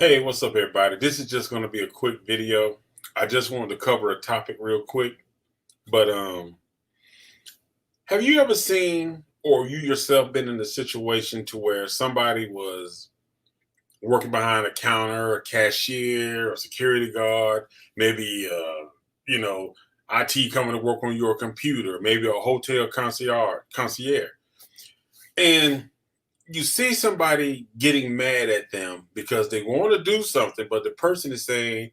Hey, what's up, everybody? This is just going to be a quick video. I just wanted to cover a topic real quick. But have you ever seen or you yourself been in a situation to where somebody was working behind a counter, a cashier, a security guard, maybe you know, IT coming to work on your computer, maybe a hotel concierge, and you see somebody getting mad at them because they want to do something, but the person is saying,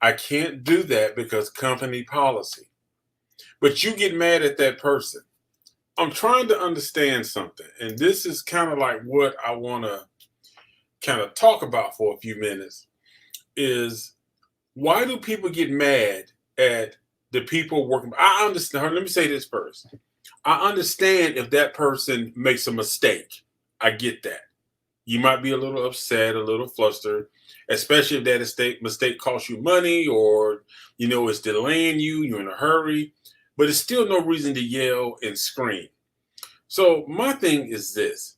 I can't do that because company policy. But you get mad at that person. I'm trying to understand something. And this is kind of like what I want to kind of talk about for a few minutes is why do people get mad at the people working? I understand. Let me say this first. I understand if that person makes a mistake. I get that. You might be a little upset, a little flustered, especially if that mistake costs you money or, it's delaying you, you're in a hurry, but it's still no reason to yell and scream. So, my thing is this: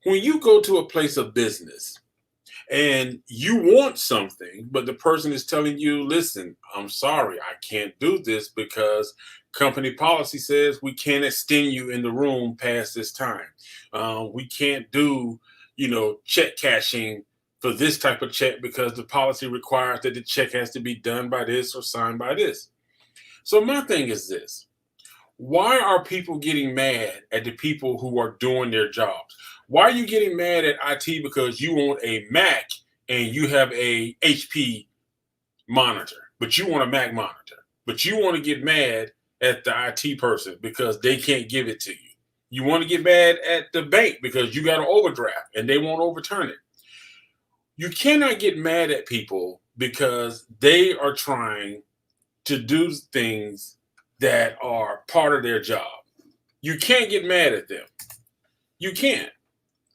when you go to a place of business and you want something, but the person is telling you, listen, I'm sorry, I can't do this because company policy says we can't extend you in the room past this time. We can't do, check cashing for this type of check because the policy requires that the check has to be done by this or signed by this. So my thing is this: why are people getting mad at the people who are doing their jobs? Why are you getting mad at IT because you want a Mac and you have a HP monitor, but you want a Mac monitor, but you want to get mad at the IT person because they can't give it to you? You want to get mad at the bank because you got an overdraft and they won't overturn it. You cannot get mad at people because they are trying to do things that are part of their job. You can't get mad at them. You can't.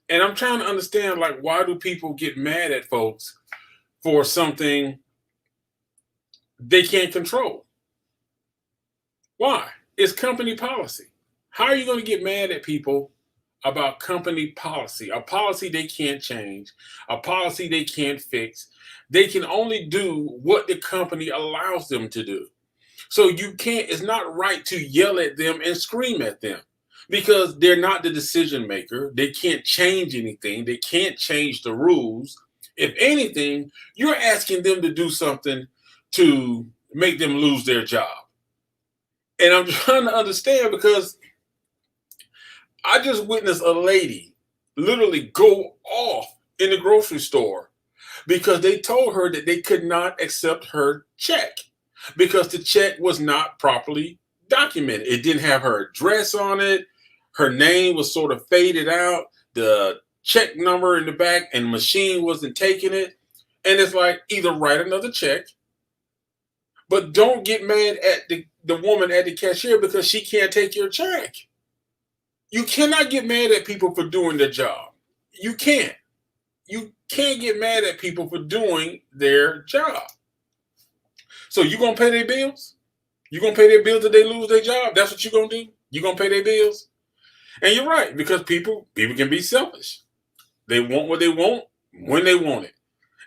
And I'm trying to understand, like, why do people get mad at folks for something they can't control? Why? It's company policy. How are you going to get mad at people about company policy? A policy they can't change, a policy they can't fix. They can only do what the company allows them to do. So it's not right to yell at them and scream at them because they're not the decision maker. They can't change anything. They can't change the rules. If anything, you're asking them to do something to make them lose their job. And I'm trying to understand because I just witnessed a lady literally go off in the grocery store because they told her that they could not accept her check because the check was not properly documented. It didn't have her address on it. Her name was sort of faded out. The check number in the back and the machine wasn't taking it. And it's like, either write another check, but don't get mad at the woman at the cashier because she can't take your check. You cannot get mad at people for doing their job. You can't. You can't get mad at people for doing their job. So you gonna pay their bills? You gonna pay their bills if they lose their job? That's what you gonna do? You gonna pay their bills? And you're right, because people can be selfish. They want what they want when they want it.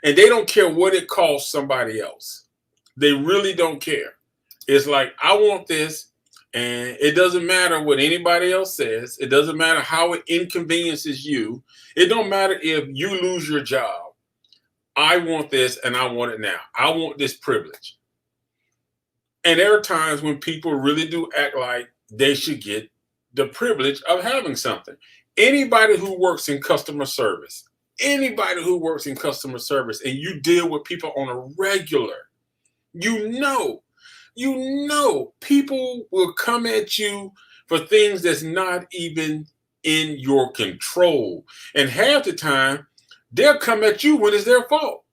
And they don't care what it costs somebody else. They really don't care. It's like, I want this, and it doesn't matter what anybody else says. It doesn't matter how it inconveniences you. It don't matter if you lose your job. I want this and I want it now. I want this privilege. And there are times when people really do act like they should get the privilege of having something. Anybody who works in customer service, and you deal with people on a regular, people will come at you for things that's not even in your control. And half the time, they'll come at you when it's their fault.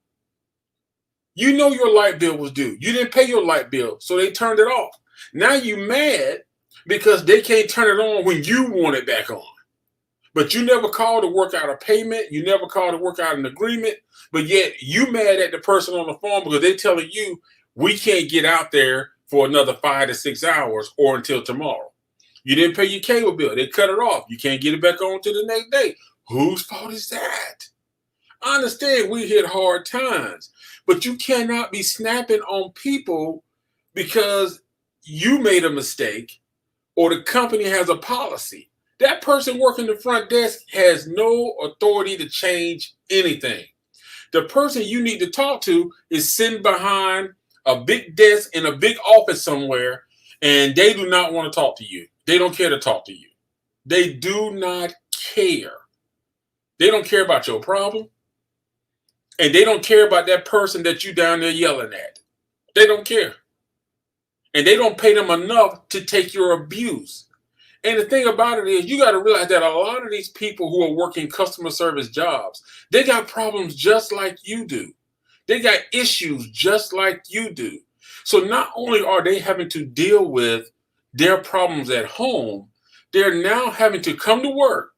You know your light bill was due. You didn't pay your light bill, so they turned it off. Now you mad because they can't turn it on when you want it back on. But you never called to work out a payment. You never called to work out an agreement. But yet you mad at the person on the phone because they're telling you, we can't get out there for another 5 to 6 hours or until tomorrow. You didn't pay your cable bill. They cut it off. You can't get it back on to the next day. Whose fault is that? I understand we hit hard times, but you cannot be snapping on people because you made a mistake or the company has a policy. That person working the front desk has no authority to change anything. The person you need to talk to is sitting behind a big desk in a big office somewhere, and they do not want to talk to you. They don't care to talk to you. They do not care. They don't care about your problem, and they don't care about that person that you down there yelling at. They don't care. And they don't pay them enough to take your abuse. And the thing about it is, you got to realize that a lot of these people who are working customer service jobs, they got problems just like you do. They got issues just like you do. So not only are they having to deal with their problems at home, they're now having to come to work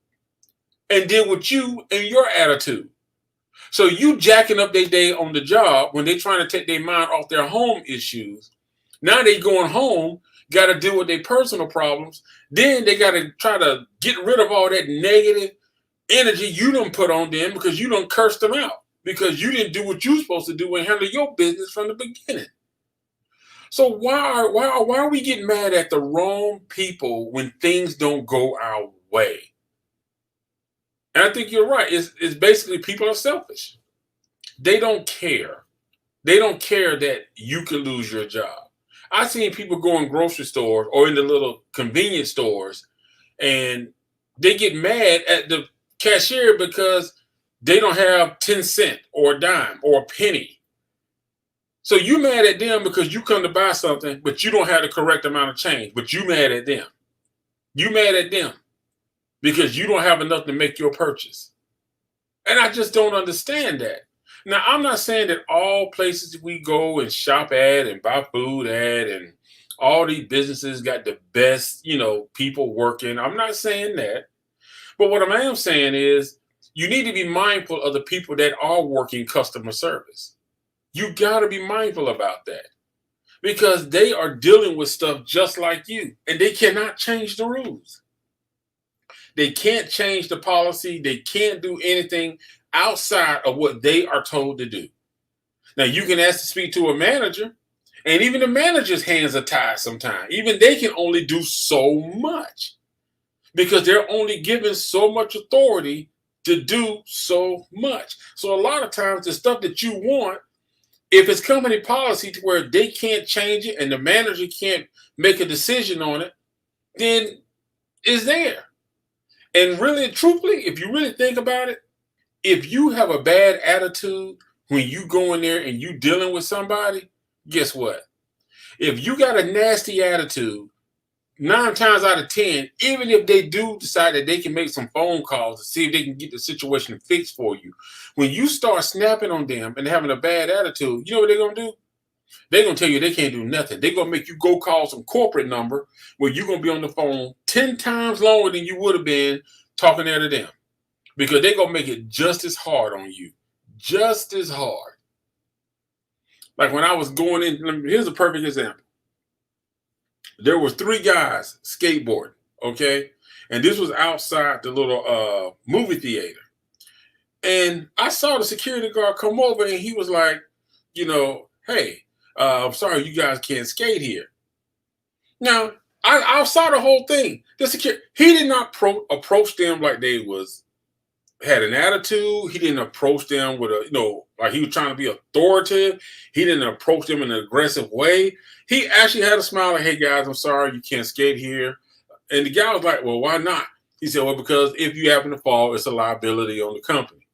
and deal with you and your attitude. So you jacking up their day on the job when they're trying to take their mind off their home issues. Now they going home, got to deal with their personal problems. Then they got to try to get rid of all that negative energy you done put on them because you done cursed them out because you didn't do what you were supposed to do and handle your business from the beginning. So why are we getting mad at the wrong people when things don't go our way? And I think you're right. It's basically people are selfish. They don't care. They don't care that you could lose your job. I've seen people go in grocery stores or in the little convenience stores and they get mad at the cashier because they don't have 10 cents or a dime or a penny. So you mad at them because you come to buy something, but you don't have the correct amount of change, but you mad at them. You mad at them because you don't have enough to make your purchase. And I just don't understand that. Now, I'm not saying that all places we go and shop at and buy food at and all these businesses got the best, people working. I'm not saying that. But what I am saying is you need to be mindful of the people that are working customer service. You got to be mindful about that because they are dealing with stuff just like you and they cannot change the rules. They can't change the policy. They can't do anything outside of what they are told to do. Now, you can ask to speak to a manager, and even the manager's hands are tied sometimes. Even they can only do so much because they're only given so much authority to do so much. So a lot of times the stuff that you want, if it's company policy to where they can't change it and the manager can't make a decision on it, then it's there. And really, truthfully, if you really think about it, if you have a bad attitude when you go in there and you dealing with somebody, guess what? If you got a nasty attitude, 9 times out of 10, even if they do decide that they can make some phone calls to see if they can get the situation fixed for you, when you start snapping on them and having a bad attitude, you know what they're going to do? They're going to tell you they can't do nothing. They're going to make you go call some corporate number where you're going to be on the phone 10 times longer than you would have been talking there to them because they're going to make it just as hard on you. Just as hard. Like when I was going in, here's a perfect example. There were 3 guys skateboarding, okay? And this was outside the little movie theater. And I saw the security guard come over and he was like, hey, I'm sorry you guys can't skate here. Now, I saw the whole thing. He did not approach them like they had an attitude. He didn't approach them with like he was trying to be authoritative. He didn't approach them in an aggressive way. He actually had a smile like, hey guys, I'm sorry you can't skate here. And the guy was like, well, why not? He said, well, because if you happen to fall, it's a liability on the company.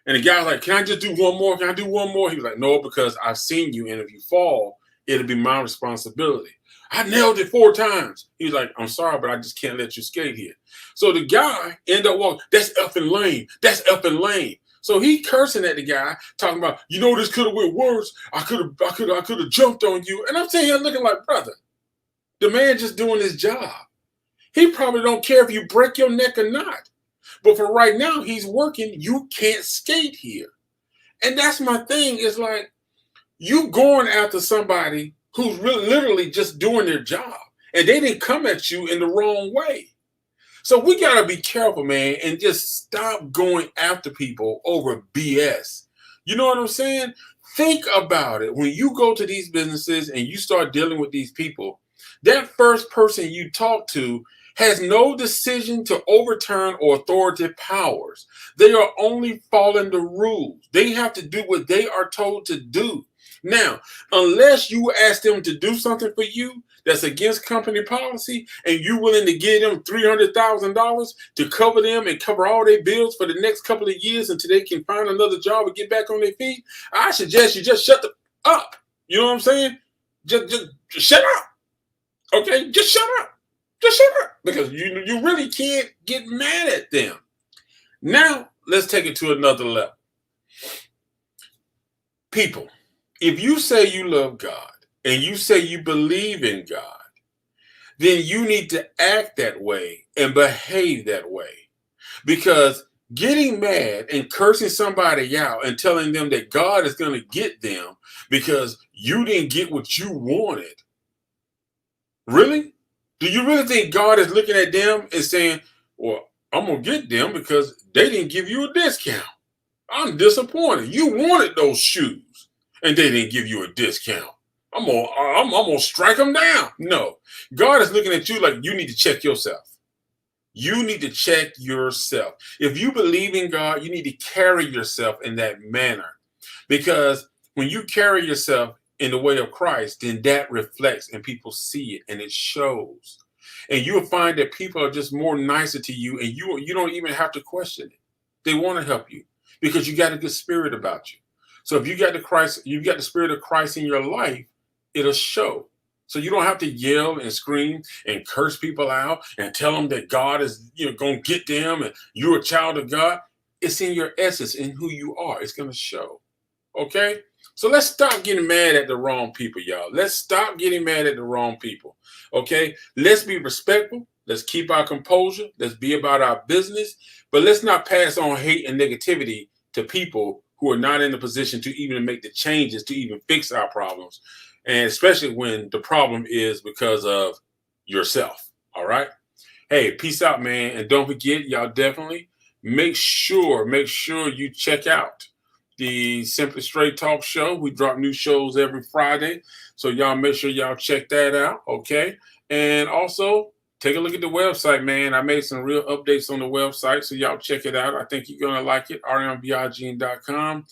And the guy was like, can I just do one more? Can I do one more? He was like, no, because I've seen you. And if you fall, it'll be my responsibility. I nailed it 4 times. He was like, I'm sorry, but I just can't let you skate here. So the guy ended up walking, that's effing lame. That's effing lame. So he cursing at the guy, talking about, this could have went worse. I could have jumped on you. And I'm sitting here looking like, brother, the man just doing his job. He probably don't care if you break your neck or not. But for right now, he's working. You can't skate here. And that's my thing. It's like you going after somebody who's really literally just doing their job. And they didn't come at you in the wrong way. So we got to be careful, man, and just stop going after people over BS. You know what I'm saying? Think about it. When you go to these businesses and you start dealing with these people, that first person you talk to has no decision to overturn or authoritative powers. They are only following the rules. They have to do what they are told to do. Now, unless you ask them to do something for you that's against company policy and you're willing to give them $300,000 to cover them and cover all their bills for the next couple of years until they can find another job and get back on their feet, I suggest you just shut up. You know what I'm saying? Just shut up. Okay? Just shut up. Just shut up. Because you really can't get mad at them. Now, let's take it to another level. People, if you say you love God and you say you believe in God, then you need to act that way and behave that way. Because getting mad and cursing somebody out and telling them that God is going to get them because you didn't get what you wanted. Really? Do you really think God is looking at them and saying, well, I'm going to get them because they didn't give you a discount? I'm disappointed. You wanted those shoes and they didn't give you a discount. I'm gonna strike them down. No, God is looking at you like you need to check yourself. You need to check yourself. If you believe in God, you need to carry yourself in that manner. Because when you carry yourself in the way of Christ, then that reflects and people see it and it shows. And you'll find that people are just more nicer to you and you don't even have to question it. They want to help you because you got a good spirit about you. So if you got the spirit of Christ in your life, it'll show. So you don't have to yell and scream and curse people out and tell them that God is going to get them and you're a child of God. It's in your essence, in who you are. It's going to show. Okay? So let's stop getting mad at the wrong people, y'all. Let's stop getting mad at the wrong people. Okay? Let's be respectful. Let's keep our composure. Let's be about our business. But let's not pass on hate and negativity to people who are not in the position to even make the changes to even fix our problems. And especially when the problem is because of yourself. All right. Hey, peace out, man. And don't forget, y'all definitely make sure you check out the Simply Straight Talk show. We drop new shows every Friday. So y'all make sure y'all check that out. Okay. And also take a look at the website, man. I made some real updates on the website. So y'all check it out. I think you're going to like it. rmbigene.com.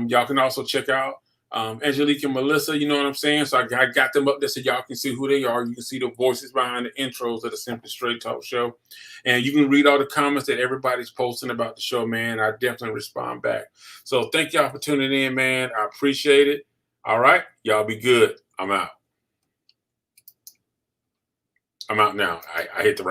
Y'all can also check out Angelique and Melissa, you know what I'm saying? So I got them up there so y'all can see who they are. You can see the voices behind the intros of the Simply Straight Talk show. And you can read all the comments that everybody's posting about the show, man. I definitely respond back. So thank y'all for tuning in, man. I appreciate it. All right. Y'all be good. I'm out. I'm out now. I hit the right